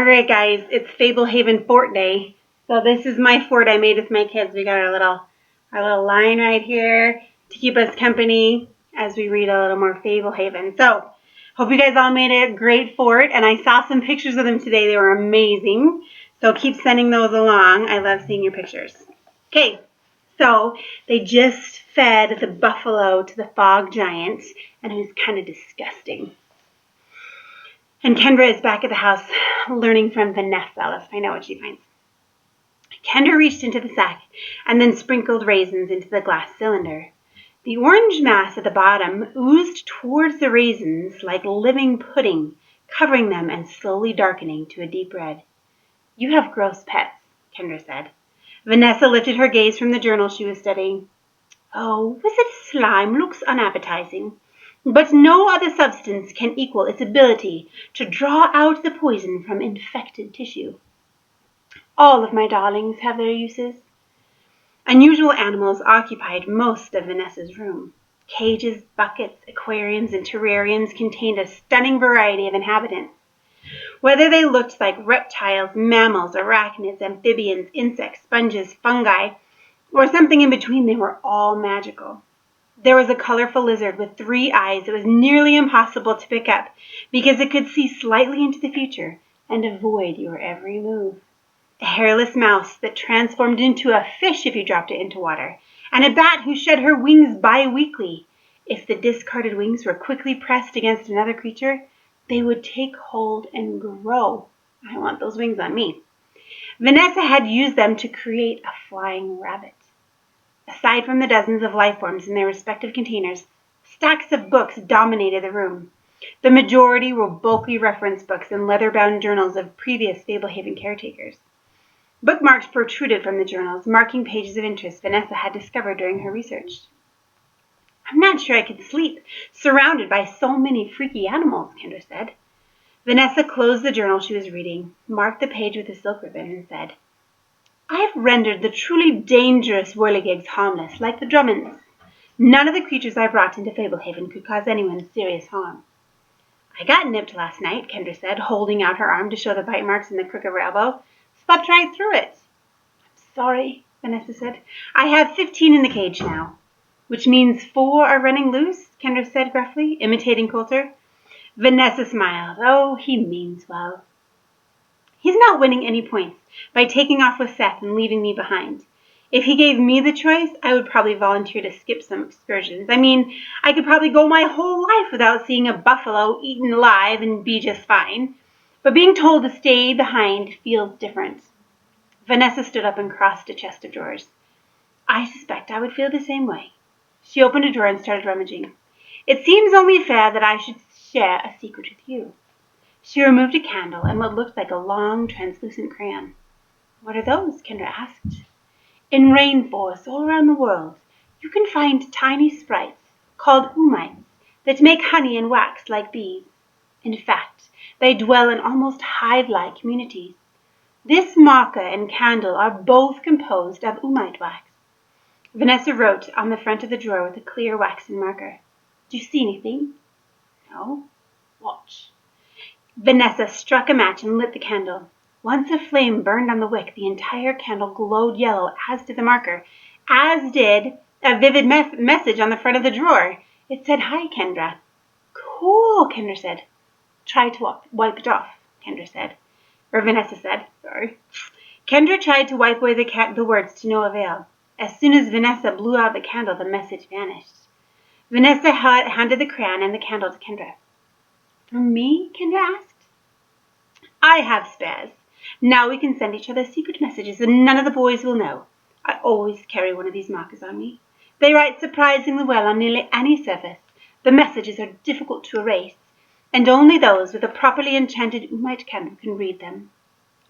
Alright guys, it's Fablehaven Fort Day. So this is my fort I made with my kids. We got our little line right here to keep us company as we read a little more Fablehaven. So, hope you guys all made a great fort, and I saw some pictures of them today. They were amazing. So keep sending those along. I love seeing your pictures. Okay, so they just fed the buffalo to the fog giant, and it was kind of disgusting. And Kendra is back at the house learning from Vanessa. Let's find out what she finds. Kendra reached into the sack and then sprinkled raisins into the glass cylinder. The orange mass at the bottom oozed towards the raisins like living pudding, covering them and slowly darkening to a deep red. "You have gross pets," Kendra said. Vanessa lifted her gaze from the journal she was studying. "Oh, wizard slime looks unappetizing. But no other substance can equal its ability to draw out the poison from infected tissue. All of my darlings have their uses." Unusual animals occupied most of Vanessa's room. Cages, buckets, aquariums, and terrariums contained a stunning variety of inhabitants. Whether they looked like reptiles, mammals, arachnids, amphibians, insects, sponges, fungi, or something in between, they were all magical. There was a colorful lizard with 3 eyes that was nearly impossible to pick up because it could see slightly into the future and avoid your every move. A hairless mouse that transformed into a fish if you dropped it into water, and a bat who shed her wings bi-weekly. If the discarded wings were quickly pressed against another creature, they would take hold and grow. I want those wings on me. Vanessa had used them to create a flying rabbit. Aside from the dozens of life forms in their respective containers, stacks of books dominated the room. The majority were bulky reference books and leather-bound journals of previous Fablehaven caretakers. Bookmarks protruded from the journals, marking pages of interest Vanessa had discovered during her research. "I'm not sure I could sleep, surrounded by so many freaky animals," Kendra said. Vanessa closed the journal she was reading, marked the page with a silk ribbon, and said, "I've rendered the truly dangerous whirligigs harmless, like the Drummonds. None of the creatures I brought into Fablehaven could cause anyone serious harm." "I got nipped last night," Kendra said, holding out her arm to show the bite marks in the crook of her elbow. "Slept right through it." "I'm sorry," Vanessa said. "I have 15 in the cage now." "Which means 4 are running loose?" Kendra said gruffly, imitating Coulter. Vanessa smiled. "Oh, he means well. He's not winning any points by taking off with Seth and leaving me behind. If he gave me the choice, I would probably volunteer to skip some excursions. I mean, I could probably go my whole life without seeing a buffalo eaten alive and be just fine. But being told to stay behind feels different." Vanessa stood up and crossed a chest of drawers. "I suspect I would feel the same way." She opened a drawer and started rummaging. "It seems only fair that I should share a secret with you." She removed a candle and what looked like a long, translucent crayon. "What are those?" Kendra asked. "In rainforests all around the world, you can find tiny sprites called umites that make honey and wax like bees. In fact, they dwell in almost hive-like communities. This marker and candle are both composed of umite wax." Vanessa wrote on the front of the drawer with a clear waxen marker. "Do you see anything?" "No." "Watch." Vanessa struck a match and lit the candle. Once a flame burned on the wick, the entire candle glowed yellow, as did the marker, as did a vivid message on the front of the drawer. It said, "Hi, Kendra." "Cool," Kendra said. "Try to wipe it off," Vanessa said. Sorry. Kendra tried to wipe away the words to no avail. As soon as Vanessa blew out the candle, the message vanished. Vanessa handed the crayon and the candle to Kendra. "For me?" Kendra asked. "I have spares. Now we can send each other secret messages and none of the boys will know. I always carry one of these markers on me. They write surprisingly well on nearly any surface. The messages are difficult to erase, and only those with a properly enchanted umite candle can read them.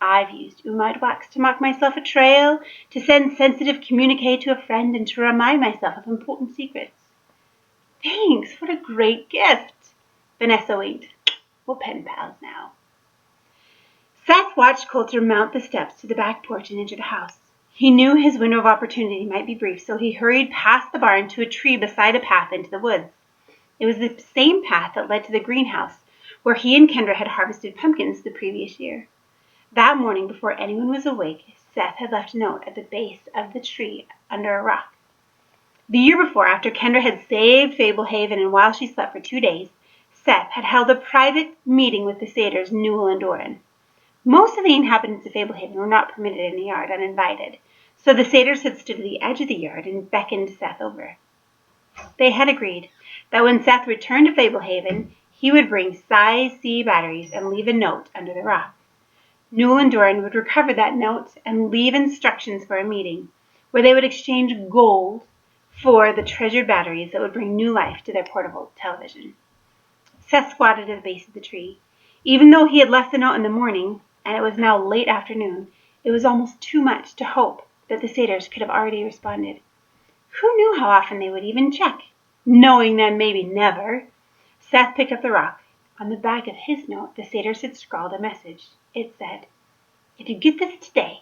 I've used umite wax to mark myself a trail, to send sensitive communique to a friend, and to remind myself of important secrets." "Thanks, what a great gift." Vanessa winked. "We're pen pals now." Seth watched Coulter mount the steps to the back porch and enter the house. He knew his window of opportunity might be brief, so he hurried past the barn to a tree beside a path into the woods. It was the same path that led to the greenhouse, where he and Kendra had harvested pumpkins the previous year. That morning, before anyone was awake, Seth had left a note at the base of the tree under a rock. The year before, after Kendra had saved Fablehaven and while she slept for 2 days, Seth had held a private meeting with the satyrs Newell and Doran. Most of the inhabitants of Fablehaven were not permitted in the yard uninvited, so the satyrs had stood at the edge of the yard and beckoned Seth over. They had agreed that when Seth returned to Fablehaven, he would bring size C batteries and leave a note under the rock. Newell and Doran would recover that note and leave instructions for a meeting, where they would exchange gold for the treasured batteries that would bring new life to their portable television. Seth squatted at the base of the tree. Even though he had left the note in the morning, and it was now late afternoon, it was almost too much to hope that the satyrs could have already responded. Who knew how often they would even check? Knowing them, maybe never. Seth picked up the rock. On the back of his note, the satyrs had scrawled a message. It said, "If you get this today,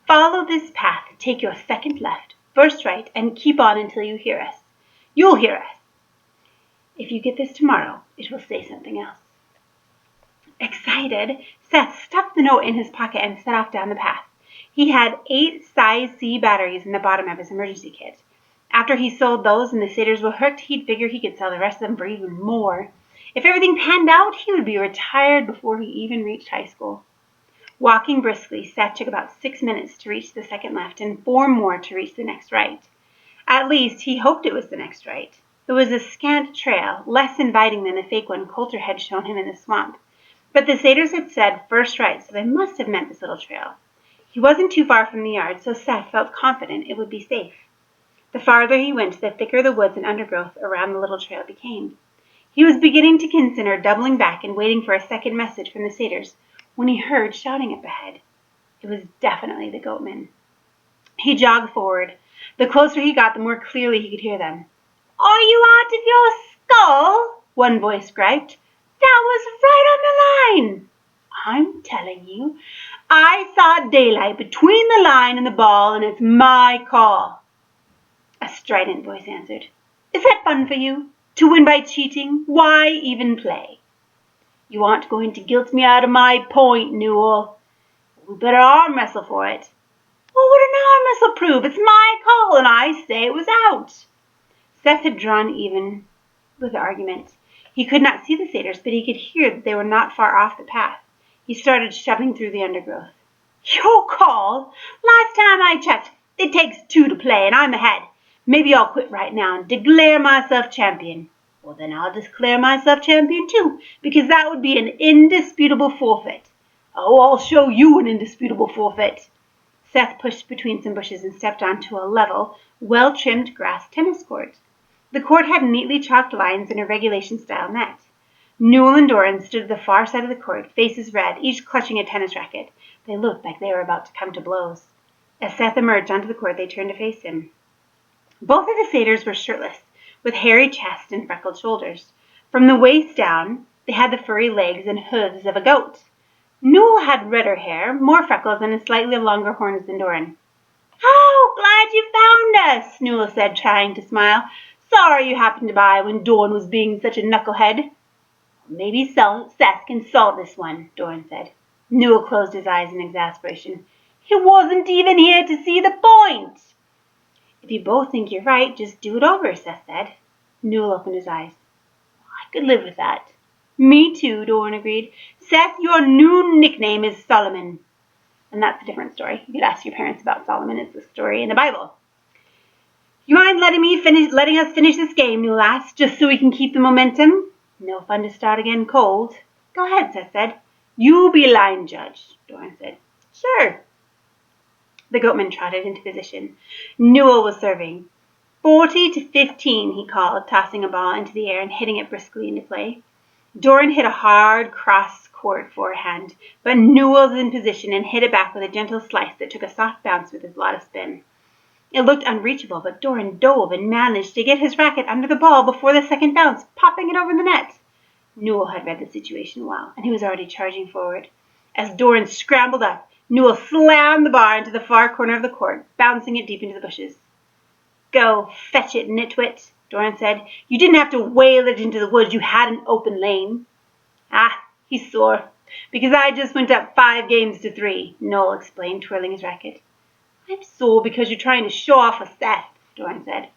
follow this path, take your second left, first right, and keep on until you hear us. You'll hear us. If you get this tomorrow, it will say something else." Excited, Seth stuffed the note in his pocket and set off down the path. He had 8 size C batteries in the bottom of his emergency kit. After he sold those and the satyrs were hooked, he'd figure he could sell the rest of them for even more. If everything panned out, he would be retired before he even reached high school. Walking briskly, Seth took about 6 minutes to reach the second left and 4 more to reach the next right. At least, he hoped it was the next right. It was a scant trail, less inviting than the fake one Coulter had shown him in the swamp. But the satyrs had said first right, so they must have meant this little trail. He wasn't too far from the yard, so Seth felt confident it would be safe. The farther he went, the thicker the woods and undergrowth around the little trail became. He was beginning to consider doubling back and waiting for a second message from the satyrs when he heard shouting up ahead. It was definitely the goatmen. He jogged forward. The closer he got, the more clearly he could hear them. "Are you out of your skull?" one voice griped. "That was right on the line." "I'm telling you, I saw daylight between the line and the ball, and it's my call," a strident voice answered. "Is that fun for you? To win by cheating? Why even play?" "You aren't going to guilt me out of my point, Newell. We better arm wrestle for it." "What would an arm wrestle prove? It's my call, and I say it was out." Seth had drawn even with the argument. He could not see the satyrs, but he could hear that they were not far off the path. He started shoving through the undergrowth. "Your call? Last time I checked, it takes 2 to play, and I'm ahead. Maybe I'll quit right now and declare myself champion." "Well, then I'll declare myself champion too, because that would be an indisputable forfeit." "Oh, I'll show you an indisputable forfeit." Seth pushed between some bushes and stepped onto a level, well-trimmed grass tennis court. The court had neatly chalked lines and a regulation-style net. Newell and Doran stood at the far side of the court, faces red, each clutching a tennis racket. They looked like they were about to come to blows. As Seth emerged onto the court, they turned to face him. Both of the satyrs were shirtless, with hairy chests and freckled shoulders. From the waist down, they had the furry legs and hooves of a goat. Newell had redder hair, more freckles, and slightly longer horns than Doran. "Oh, glad you found us," Newell said, trying to smile. "Sorry you happened by when Doran was being such a knucklehead." "Maybe Seth can solve this one," Doran said. Newell closed his eyes in exasperation. "He wasn't even here to see the point." "If you both think you're right, just do it over," Seth said. Newell opened his eyes. "I could live with that." "Me too," Doran agreed. "Seth, your new nickname is Solomon." And that's a different story. You could ask your parents about Solomon. It's a story in the Bible. "You mind letting us finish this game?" Newell asked, "just so we can keep the momentum?" "No fun to start again cold." "Go ahead," Seth said. "You be line judge," Doran said. "Sure." The goatman trotted into position. Newell was serving. 40-15, he called, tossing a ball into the air and hitting it briskly into play. Doran hit a hard cross-court forehand, but Newell was in position and hit it back with a gentle slice that took a soft bounce with a lot of spin. It looked unreachable, but Doran dove and managed to get his racket under the ball before the second bounce, popping it over the net. Newell had read the situation well, and he was already charging forward. As Doran scrambled up, Newell slammed the bar into the far corner of the court, bouncing it deep into the bushes. "Go fetch it, nitwit," Doran said. "You didn't have to whale it into the woods. You had an open lane." "Ah, he's sore. Because I just went up 5 games to 3, Noel explained, twirling his racket. I'm sore because you're trying to show off with Seth, Doran said.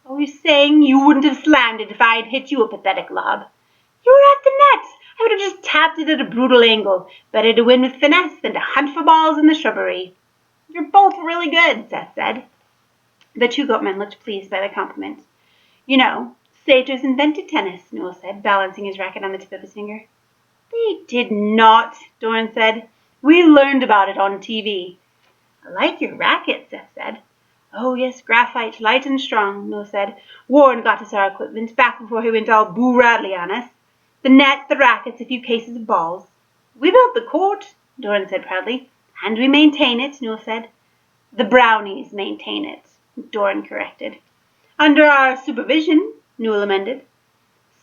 Oh, you're saying you wouldn't have slammed it if I had hit you, a pathetic lob. You were at the net. I would have just tapped it at a brutal angle. Better to win with finesse than to hunt for balls in the shrubbery. You're both really good, Seth said. The two goatmen looked pleased by the compliment. You know, satyrs invented tennis, Noel said, balancing his racket on the tip of his finger. They did not, Doran said. We learned about it on TV. I like your racket, Seth said. Oh, yes, graphite, light and strong, Noel said. Warren got us our equipment back before he went all Boo Radley on us. The net, the rackets, a few cases of balls. We built the court, Doran said proudly. And we maintain it, Noel said. The brownies maintain it, Doran corrected. Under our supervision, Newell amended.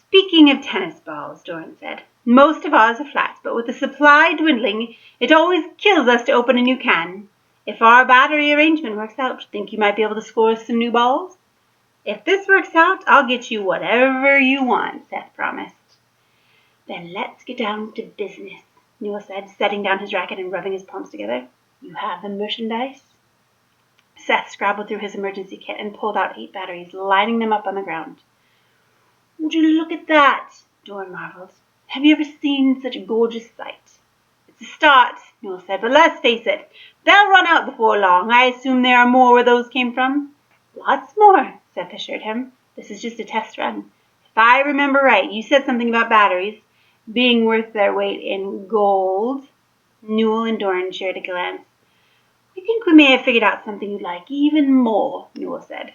Speaking of tennis balls, Doran said, most of ours are flat, but with the supply dwindling, it always kills us to open a new can. If our battery arrangement works out, think you might be able to score some new balls? If this works out, I'll get you whatever you want, Seth promised. Then let's get down to business, Newell said, setting down his racket and rubbing his palms together. You have the merchandise? Seth scrabbled through his emergency kit and pulled out 8 batteries, lining them up on the ground. Would you look at that? Doran marveled. Have you ever seen such a gorgeous sight? It's a start, Newell said, but let's face it, they'll run out before long. I assume there are more where those came from? Lots more, Seth assured him. This is just a test run. If I remember right, you said something about batteries being worth their weight in gold. Newell and Doran shared a glance. I think we may have figured out something you'd like even more, Newell said.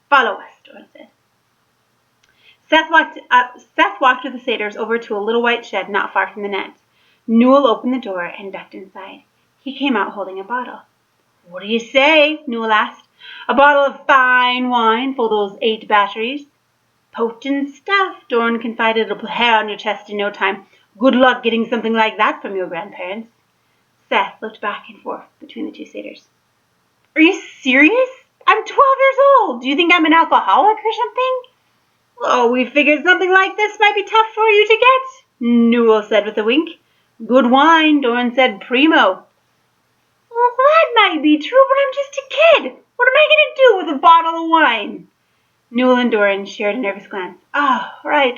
Follow us, Doran said. Seth walked with the satyrs over to a little white shed not far from the net. Newell opened the door and ducked inside. He came out holding a bottle. What do you say? Newell asked. A bottle of fine wine for those 8 batteries. Potent stuff, Doran confided. It'll put hair on your chest in no time. Good luck getting something like that from your grandparents. Seth looked back and forth between the two satyrs. Are you serious? I'm 12 years old. Do you think I'm an alcoholic or something? Oh, we figured something like this might be tough for you to get, Newell said with a wink. Good wine, Doran said, primo. Well, that might be true, but I'm just a kid. What am I going to do with a bottle of wine? Newell and Doran shared a nervous glance. Oh, right.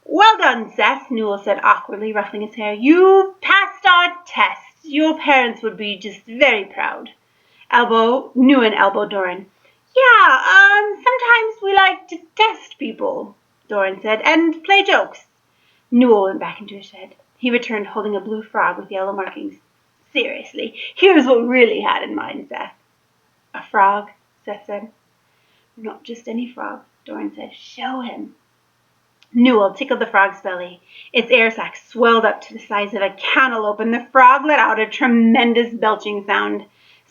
Well done, Seth, Newell said awkwardly, ruffling his hair. You passed our test. Your parents would be just very proud. Newell elbowed Doran. Yeah, sometimes we like to test people, Doran said, and play jokes. Newell went back into his shed. He returned holding a blue frog with yellow markings. Seriously, here's what we really had in mind, Seth. A frog, Seth said. Not just any frog, Doran said. Show him. Newell tickled the frog's belly. Its air sac swelled up to the size of a cantaloupe, and the frog let out a tremendous belching sound.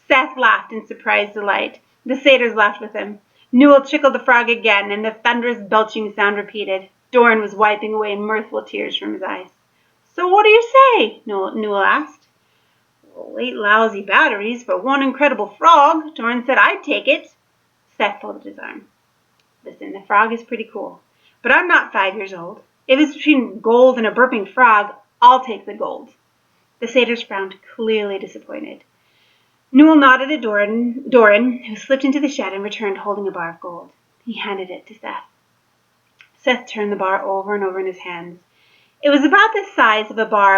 Seth laughed in surprised delight. The satyrs laughed with him. Newell tickled the frog again, and the thunderous belching sound repeated. Doran was wiping away mirthful tears from his eyes. So what do you say? Newell asked. Well, 8 lousy batteries for one incredible frog, Doran said. I'd take it. Seth folded his arm. Listen, the frog is pretty cool, but I'm not 5 years old. If it's between gold and a burping frog, I'll take the gold. The satyrs frowned, clearly disappointed. Newell nodded at Doran, who slipped into the shed and returned holding a bar of gold. He handed it to Seth. Seth turned the bar over and over in his hands. It was about the size of a bar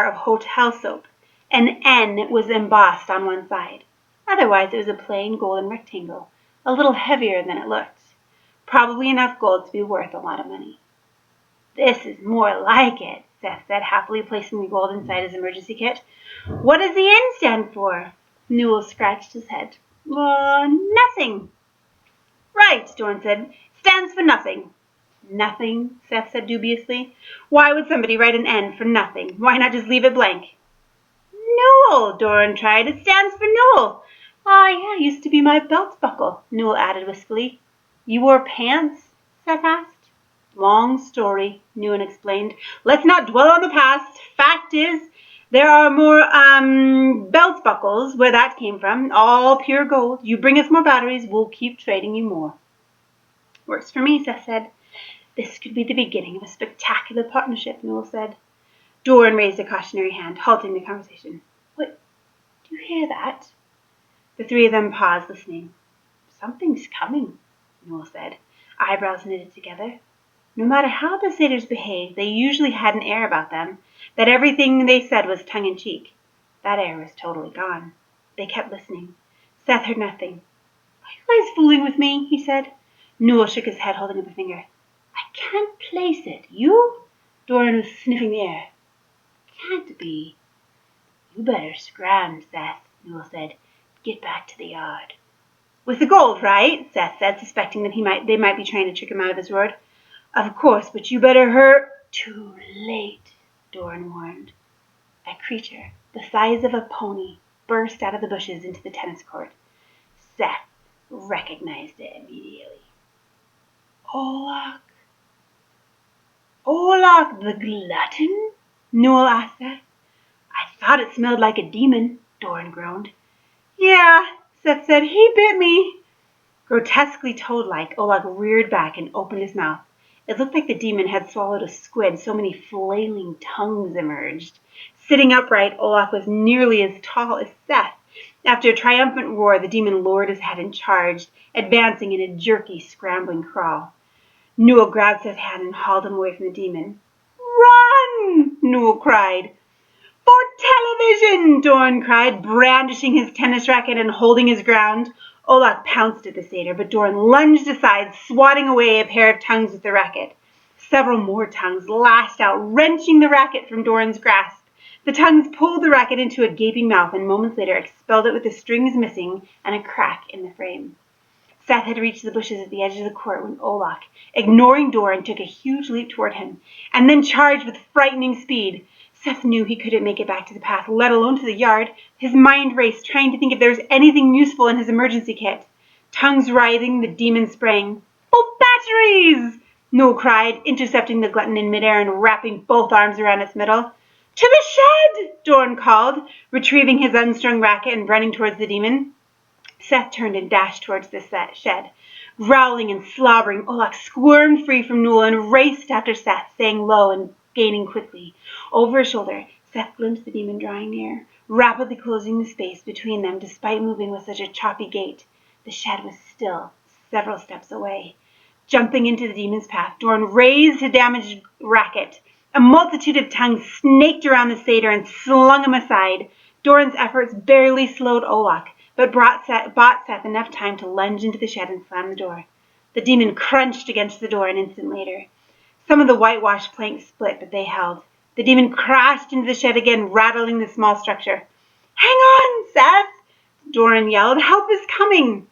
of hotel soap. An N was embossed on one side. Otherwise, it was a plain golden rectangle, a little heavier than it looked. Probably enough gold to be worth a lot of money. This is more like it, Seth said, happily placing the gold inside his emergency kit. What does the N stand for? Newell scratched his head. Nothing. Right, Doran said. Stands for nothing. Nothing, Seth said dubiously. Why would somebody write an N for nothing? Why not just leave it blank? Newell, Doran tried. It stands for Newell. Yeah, used to be my belt buckle, Newell added wistfully. You wore pants? Seth asked. Long story, Newell explained. Let's not dwell on the past. Fact is, there are more, belt buckles where that came from. All pure gold. You bring us more batteries, we'll keep trading you more. Works for me, Seth said. This could be the beginning of a spectacular partnership, Newell said. Doran raised a cautionary hand, halting the conversation. What? Do you hear that? The three of them paused, listening. Something's coming, Newell said, eyebrows knitted together. No matter how the satyrs behaved, they usually had an air about them that everything they said was tongue-in-cheek. That air was totally gone. They kept listening. Seth heard nothing. Are you guys fooling with me? He said. Newell shook his head, holding up a finger. I can't place it. You? Doran was sniffing the air. Can't be. You better scram, Seth, Newell said. Get back to the yard. With the gold, right? Seth said, suspecting that they might be trying to trick him out of his word. Of course, but you better hurry. Too late, Doran warned. A creature, the size of a pony, burst out of the bushes into the tennis court. Seth recognized it immediately. Olak the glutton? Newell asked Seth. I thought it smelled like a demon, Doran groaned. Yeah, Seth said, he bit me. Grotesquely toad-like, Olak reared back and opened his mouth. It looked like the demon had swallowed a squid, so many flailing tongues emerged. Sitting upright, Olak was nearly as tall as Seth. After a triumphant roar, the demon lowered his head and charged, advancing in a jerky, scrambling crawl. Newell grabbed Seth's hand and hauled him away from the demon. Run! Newell cried. For television! Doran cried, brandishing his tennis racket and holding his ground. Olak pounced at the satyr, but Doran lunged aside, swatting away a pair of tongues with the racket. Several more tongues lashed out, wrenching the racket from Doran's grasp. The tongues pulled the racket into a gaping mouth and moments later expelled it with the strings missing and a crack in the frame. Seth had reached the bushes at the edge of the court when Olak, ignoring Doran, took a huge leap toward him, and then charged with frightening speed. Seth knew he couldn't make it back to the path, let alone to the yard. His mind raced, trying to think if there was anything useful in his emergency kit. Tongues writhing, the demon sprang. Oh, batteries! Newell cried, intercepting the glutton in midair and wrapping both arms around its middle. To the shed! Doran called, retrieving his unstrung racket and running towards the demon. Seth turned and dashed towards the shed. Growling and slobbering, Olak squirmed free from Newell and raced after Seth, saying low and gaining quickly. Over his shoulder, Seth glimpsed the demon drawing near, rapidly closing the space between them despite moving with such a choppy gait. The shed was still, several steps away. Jumping into the demon's path, Doran raised a damaged racket. A multitude of tongues snaked around the satyr and slung him aside. Doran's efforts barely slowed Olak, but bought Seth enough time to lunge into the shed and slam the door. The demon crunched against the door an instant later. Some of the whitewashed planks split, but they held. The demon crashed into the shed again, rattling the small structure. Hang on, Seth! Doran yelled. Help is coming!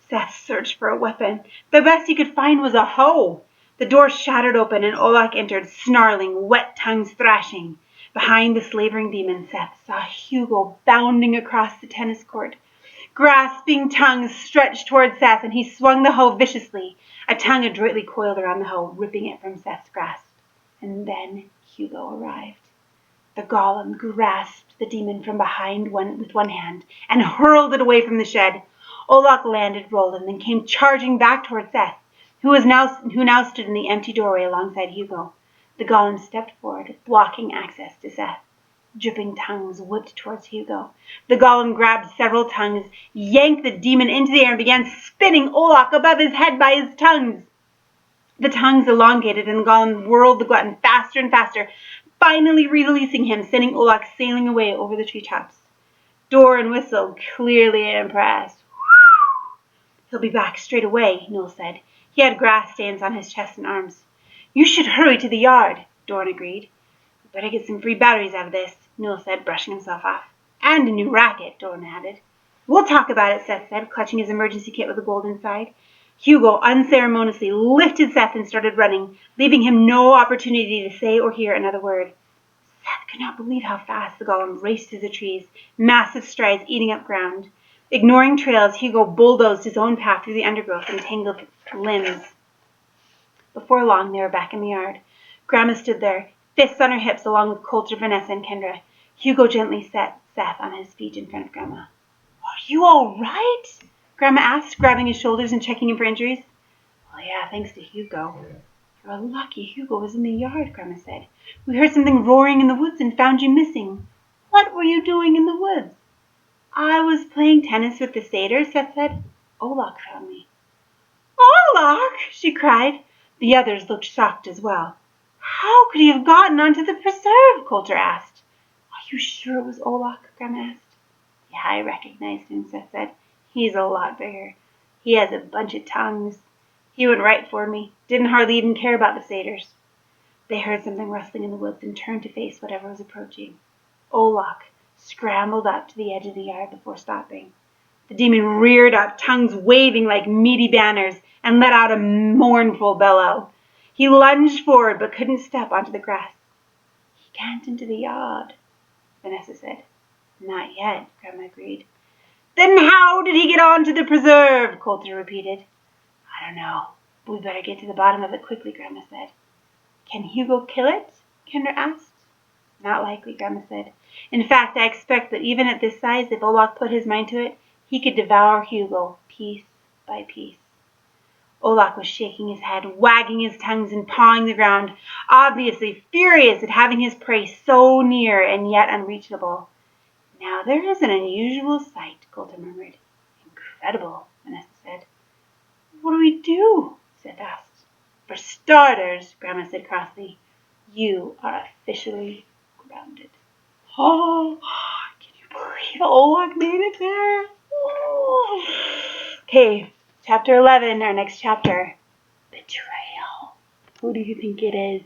Seth searched for a weapon. The best he could find was a hoe. The door shattered open and Olak entered, snarling, wet tongues thrashing. Behind the slavering demon, Seth saw Hugo bounding across the tennis court. Grasping tongues stretched toward Seth, and he swung the hoe viciously. A tongue adroitly coiled around the hoe, ripping it from Seth's grasp. And then Hugo arrived. The golem grasped the demon from behind with one hand and hurled it away from the shed. Olak landed, rolled, and then came charging back toward Seth, who now stood in the empty doorway alongside Hugo. The golem stepped forward, blocking access to Seth. Dripping tongues whipped towards Hugo. The golem grabbed several tongues, yanked the demon into the air, and began spinning Olak above his head by his tongues. The tongues elongated, and the golem whirled the glutton faster and faster, finally releasing him, sending Olak sailing away over the treetops. Doran whistled, clearly impressed. He'll be back straight away, Newell said. He had grass stains on his chest and arms. You should hurry to the yard, Doran agreed. Better get some free batteries out of this, Newell said, brushing himself off. And a new racket, Doran added. We'll talk about it, Seth said, clutching his emergency kit with the gold inside. Hugo unceremoniously lifted Seth and started running, leaving him no opportunity to say or hear another word. Seth could not believe how fast the golem raced through the trees, massive strides eating up ground. Ignoring trails, Hugo bulldozed his own path through the undergrowth and tangled limbs. Before long, they were back in the yard. Grandma stood there, fists on her hips, along with Coulter, Vanessa, and Kendra. Hugo gently set Seth on his feet in front of Grandma. Are you all right? Grandma asked, grabbing his shoulders and checking him for injuries. Well, yeah, thanks to Hugo. You're lucky Hugo was in the yard, Grandma said. We heard something roaring in the woods and found you missing. What were you doing in the woods? I was playing tennis with the satyrs, Seth said. Olaf found me. Olaf! She cried. The others looked shocked as well. How could he have gotten onto the preserve? Coulter asked. Are you sure it was Olaf? Grandma asked. Yeah, I recognized him, Seth said. He's a lot bigger. He has a bunch of tongues. He went right for me. Didn't hardly even care about the satyrs. They heard something rustling in the woods and turned to face whatever was approaching. Olaf scrambled up to the edge of the yard before stopping. The demon reared up, tongues waving like meaty banners, and let out a mournful bellow. He lunged forward but couldn't step onto the grass. He can't into the yard, Vanessa said. Not yet, Grandma agreed. Then how did he get onto the preserve? Coulter repeated. I don't know. But we better get to the bottom of it quickly, Grandma said. Can Hugo kill it? Kendra asked. Not likely, Grandma said. In fact, I expect that even at this size, if Olaf put his mind to it, he could devour Hugo piece by piece. Olaf was shaking his head, wagging his tongues and pawing the ground, obviously furious at having his prey so near and yet unreachable. Now there is an unusual sight, Coulter murmured. Incredible, Vanessa said. What do we do? Seth asked. For starters, Grandma said crossly, you are officially grounded. Oh, can you believe Olaf made it there? Oh. Okay, chapter 11, our next chapter. Betrayal. Who do you think it is?